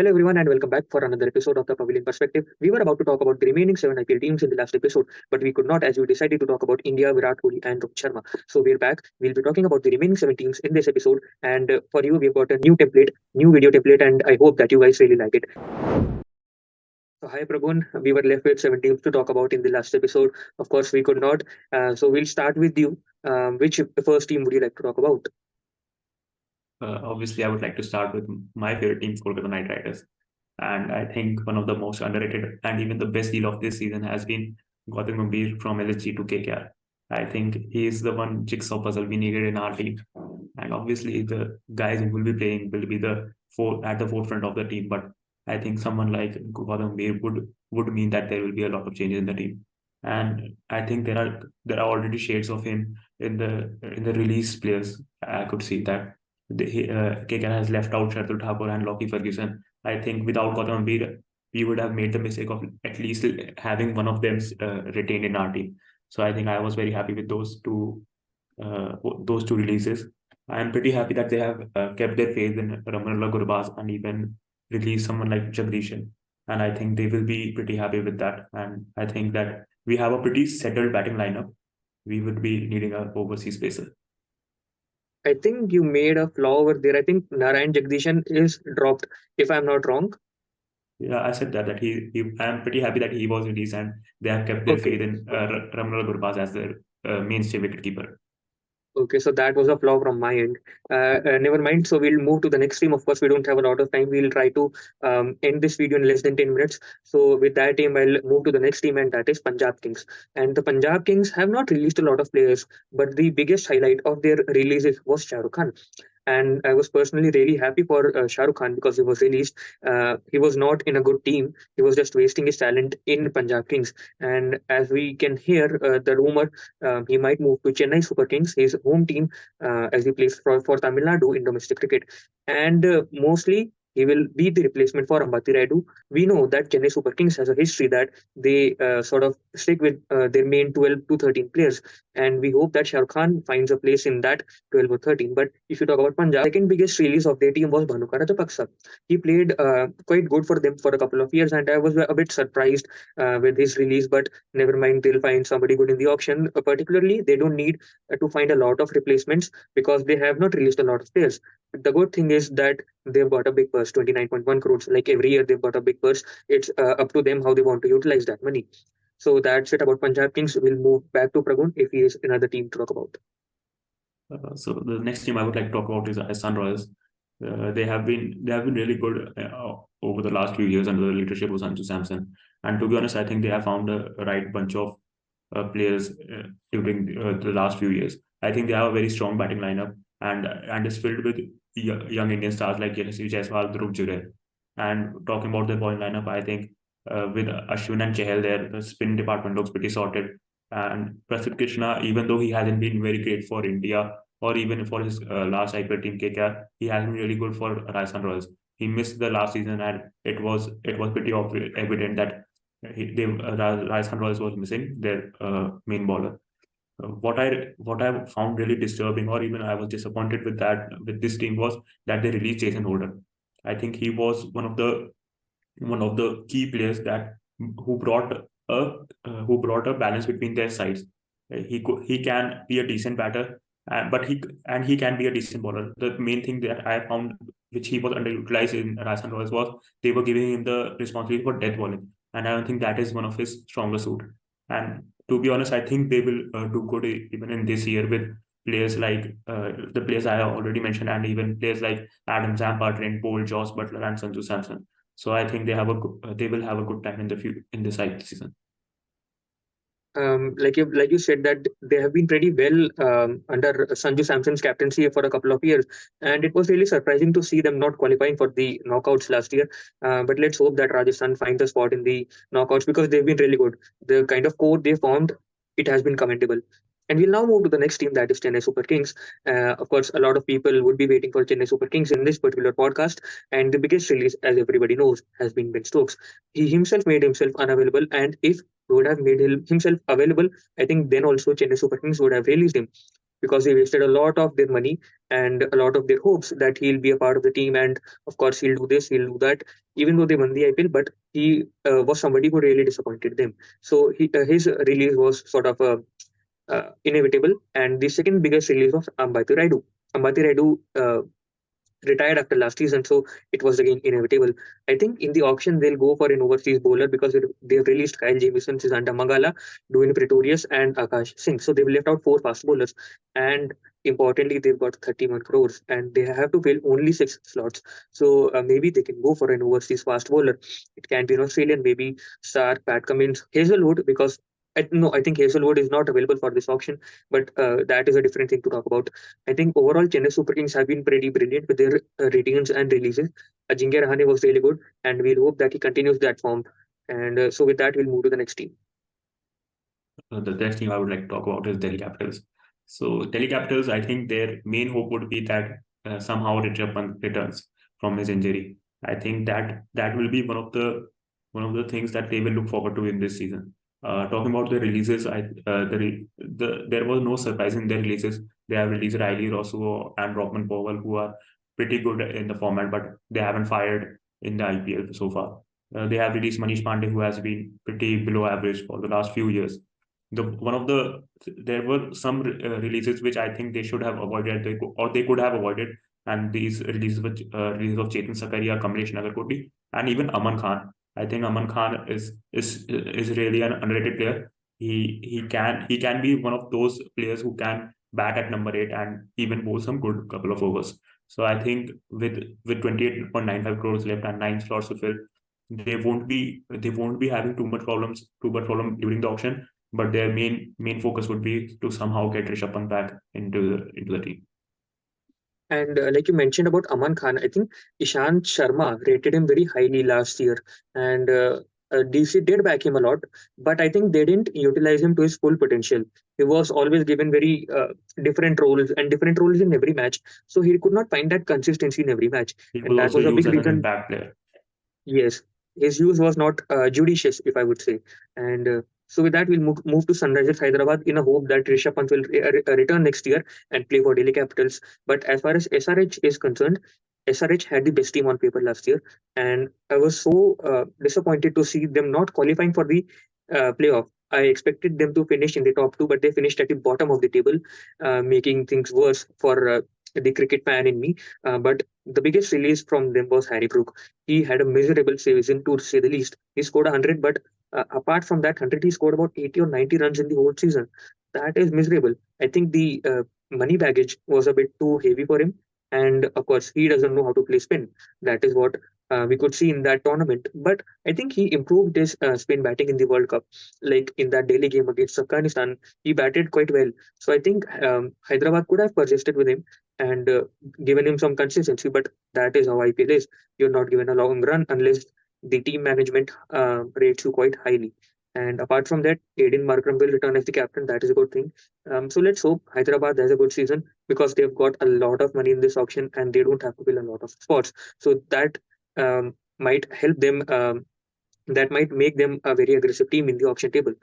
Hello everyone and welcome back for another episode of the Pavilion Perspective. We were about to talk about the remaining 7 IPL teams in the last episode, but we could not as we decided to talk about India, Virat Kohli and Rohit Sharma. So we're back. We'll be talking about the remaining 7 teams in this episode, and for you we've got a new template, new video template, and I hope that you guys really like it. So hi Pragun, we were left with 7 teams to talk about in the last episode. Of course we could not. So we'll start with you. Which first team would you like to talk about? Obviously, I would like to start with my favorite team, Kolkata Knight Riders. And I think one of the most underrated and even the best deal of this season has been Gautam Gambhir from LSG to KKR. I think he is the one jigsaw puzzle we needed in our team. And obviously, the guys who will be playing will be at the forefront of the team. But I think someone like Gautam Gambhir would mean that there will be a lot of changes in the team. And I think there are already shades of him in the release players. I could see that KKR has left out Shardul Thakur and Lockie Ferguson. I think without Gautam Gambhir, we would have made the mistake of at least having one of them retained in our team. So I think I was very happy with those two releases. I am pretty happy that they have kept their faith in Ramanullah Gurbaz and even released someone like Jagdishan. And I think they will be pretty happy with that. And I think that we have a pretty settled batting lineup. We would be needing an overseas pacer. I think you made a flaw over there. I think Narayan Jagdishan is dropped, if I'm not wrong. Yeah, I said that I'm pretty happy that he was released and they have kept their Okay. faith in Ramanullah Gurbaz as their mainstay wicketkeeper. Okay, so that was a flaw from my end. Never mind. So we'll move to the next team. Of course, we don't have a lot of time. We'll try to end this video in less than 10 minutes. So with that team, I'll move to the next team, and that is Punjab Kings. And the Punjab Kings have not released a lot of players, but the biggest highlight of their releases was Shah Rukh Khan. And I was personally really happy for Shah Rukh Khan because he was released. He was not in a good team. He was just wasting his talent in Punjab Kings. And as we can hear, the rumor he might move to Chennai Super Kings, his home team, as he plays for Tamil Nadu in domestic cricket. And mostly he will be the replacement for Ambati Raidu. We know that Chennai Super Kings has a history that they sort of stick with their main 12 to 13 players. And we hope that Shah Rukh Khan finds a place in that 12 or 13. But if you talk about Punjab, second biggest release of their team was Bhanukara Japaksa. He played quite good for them for a couple of years, and I was a bit surprised with his release. But never mind, they'll find somebody good in the auction. Particularly, they don't need to find a lot of replacements because they have not released a lot of players. The good thing is that they've got a big purse, 29.1 crores. Like every year, they've got a big purse. It's up to them how they want to utilize that money. So that's it about Punjab Kings. We'll move back to Pragun if he is another team to talk about. So the next team I would like to talk about is Rajasthan Royals. They have been really good over the last few years under the leadership of Sanju Samson. And to be honest, I think they have found a right bunch of players during the last few years. I think they have a very strong batting lineup and is filled with young Indian stars like Yashasvi Jaiswal, Dhruv Jurel. And talking about the bowling lineup, I think with Ashwin and Chahal there, the spin department looks pretty sorted. And Prasidh Krishna, even though he hasn't been very great for India or even for his last IPL team KKR, he has been really good for Rajasthan Royals. He missed the last season, and it was pretty evident that Rajasthan Royals was missing their main bowler. What I found really disturbing, or even I was disappointed with this team was that they released Jason Holder. I think he was one of the key players that who brought a balance between their sides. He can be a decent batter, but he can be a decent bowler. The main thing that I found which he was underutilized in Rajasthan Royals was they were giving him the responsibility for death bowling, and I don't think that is one of his stronger suit. And to be honest, I think they will do good even in this year with players like the players I already mentioned, and even players like Adam Zampa, Trent Bolt, Josh Butler, and Sanju Samson. So I think they will have a good time in this season. Like you said that they have been pretty well under Sanju Samson's captaincy for a couple of years, and it was really surprising to see them not qualifying for the knockouts last year. But let's hope that Rajasthan finds a spot in the knockouts because they've been really good. The kind of core they formed, it has been commendable. And we'll now move to the next team, that is Chennai Super Kings. Of course, a lot of people would be waiting for Chennai Super Kings in this particular podcast. And the biggest release, as everybody knows, has been Ben Stokes. He himself made himself unavailable. And if would have made himself available, I think then also Chennai Super Kings would have released him. because he wasted a lot of their money and a lot of their hopes that he'll be a part of the team, and of course he'll do this, he'll do that, even though they won the IPL. But he was somebody who really disappointed them. So his release was sort of inevitable. And the second biggest release was Ambati Raidu. Ambati Raidu retired after last season, so it was again inevitable. I think in the auction they'll go for an overseas bowler because they've released Kyle Jamieson, Sisanta Mangala, Dwayne Pretorius, and Akash Singh. So they've left out four fast bowlers, and importantly, they've got 31 crores, and they have to fill only six slots. So maybe they can go for an overseas fast bowler. It can be an Australian, maybe Stark, Pat Cummins, Hazelwood, because. No, I think Hazelwood is not available for this auction, but that is a different thing to talk about. I think overall Chennai Super Kings have been pretty brilliant with their ratings and releases. Ajinkya Rahane was really good, and we'll hope that he continues that form. And so with that, we'll move to the next team. The next team I would like to talk about is Delhi Capitals. So Delhi Capitals, I think their main hope would be that somehow Rishabh Pant returns from his injury. I think that will be one of the things that they will look forward to in this season. Talking about the releases, there was no surprise in their releases. They have released Riley Rossouw and Rockman Powell, who are pretty good in the format, but they haven't fired in the IPL so far. They have released Manish Pandey, who has been pretty below average for the last few years. There were some releases which I think they should have avoided, or they could have avoided, and these releases, which release of Chetan Sakaria, Kamlesh Nagarkoti, and even Aman Khan. I think Aman Khan is really an underrated player. He can be one of those players who can bat at number 8 and even bowl some good couple of overs. So I think with 28.95 crores left and 9 slots to fill, they won't be having too much problem during the auction, but their main focus would be to somehow get Rishabh Pant back into the team. And like you mentioned about Aman Khan, I think Ishant Sharma rated him very highly last year, and DC did back him a lot, but I think they didn't utilize him to his full potential. He was always given very different roles in every match, so he could not find that consistency in every match, He and was that also was a used big as an reason. impact player. Yes, his use was not judicious, if I would say. And so with that, we'll move to Sunrisers Hyderabad in a hope that Rishabh Pant will return next year and play for Delhi Capitals. But as far as SRH is concerned, SRH had the best team on paper last year, and I was so disappointed to see them not qualifying for the playoff. I expected them to finish in the top two, but they finished at the bottom of the table, making things worse for the cricket fan in me. But the biggest release from them was Harry Brook. He had a miserable season, to say the least. He scored 100, but apart from that 100, he scored about 80 or 90 runs in the whole season. That is miserable. I think the money baggage was a bit too heavy for him. And of course, he doesn't know how to play spin. That is what we could see in that tournament. But I think he improved his spin batting in the World Cup. Like in that Delhi game against Afghanistan, he batted quite well. So I think Hyderabad could have persisted with him and given him some consistency. But that is how IPL is. You're not given a long run unless the team management rates you quite highly. And apart from that, Aiden Markram will return as the captain. That is a good thing. So let's hope Hyderabad has a good season because they've got a lot of money in this auction and they don't have to fill a lot of spots. So that might help them. That might make them a very aggressive team in the auction table.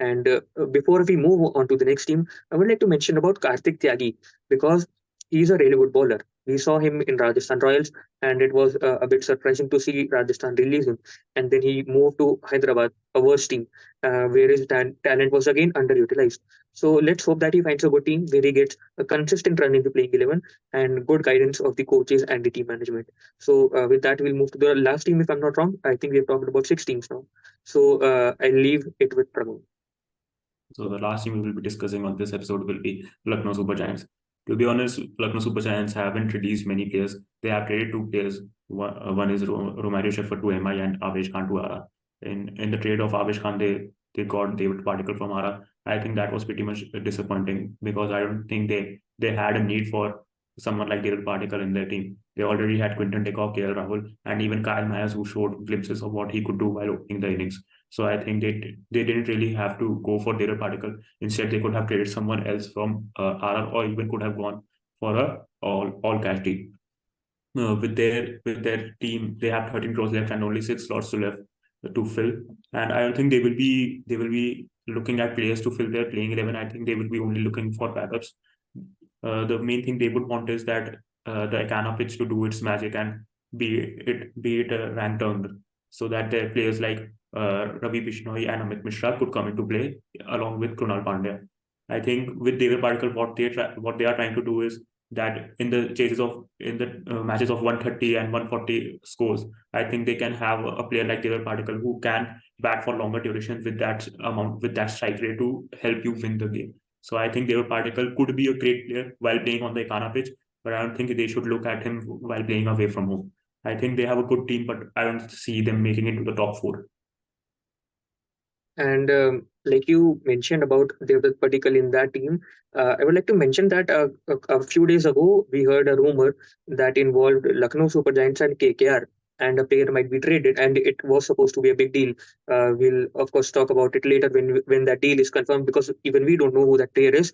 And before we move on to the next team, I would like to mention about Karthik Tyagi because he's a really good bowler. We saw him in Rajasthan Royals, and it was a bit surprising to see Rajasthan release him. And then he moved to Hyderabad, a worse team, where his talent was again underutilized. So let's hope that he finds a good team where he gets a consistent run into playing 11 and good guidance of the coaches and the team management. So with that, we'll move to the last team. If I'm not wrong, I think we've talked about six teams now. So I'll leave it with Prabhu. So the last team we will be discussing on this episode will be Lucknow Super Giants. To be honest, Lucknow Super Giants haven't released many players. They have traded two players. One is Romario Shepherd to MI and Avesh Khan to Ara. In the trade of Avesh Khan, they got David Particle from Ara. I think that was pretty much disappointing because I don't think they had a need for someone like David Particle in their team. They already had Quinton de Kock, KL Rahul, and even Kyle Myers, who showed glimpses of what he could do while opening the innings. So I think they didn't really have to go for David Particle. Instead, they could have traded someone else from RR, or even could have gone for a all cash deal. With their team, they have 13 crores left and only 6 slots to left to fill. And I don't think they will be looking at players to fill their playing 11. I think they will be only looking for backups. the main thing they would want is that the Ekana pitch to do its magic and be it ranked down, so that their players like Ravi Bishnoi and Amit Mishra could come into play along with Krunal Pandya. I think with Devar Padikkal, what they are trying to do is that in the matches of 130 and 140 scores, I think they can have a player like Devar Padikkal who can bat for longer duration with that strike rate to help you win the game. So I think Devar Padikkal could be a great player while playing on the Ekana pitch, but I don't think they should look at him while playing away from home. I think they have a good team, but I don't see them making it to the top four. And like you mentioned about Devdutt Padikkal in that team, I would like to mention that a few days ago we heard a rumor that involved Lucknow Super Giants and KKR, and a player might be traded, and it was supposed to be a big deal. We'll of course talk about it later when that deal is confirmed, because even we don't know who that player is.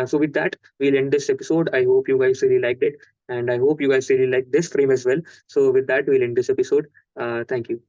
So with that, we'll end this episode. I hope you guys really liked it, and I hope you guys really like this frame as well. So with that, we'll end this episode. Thank you.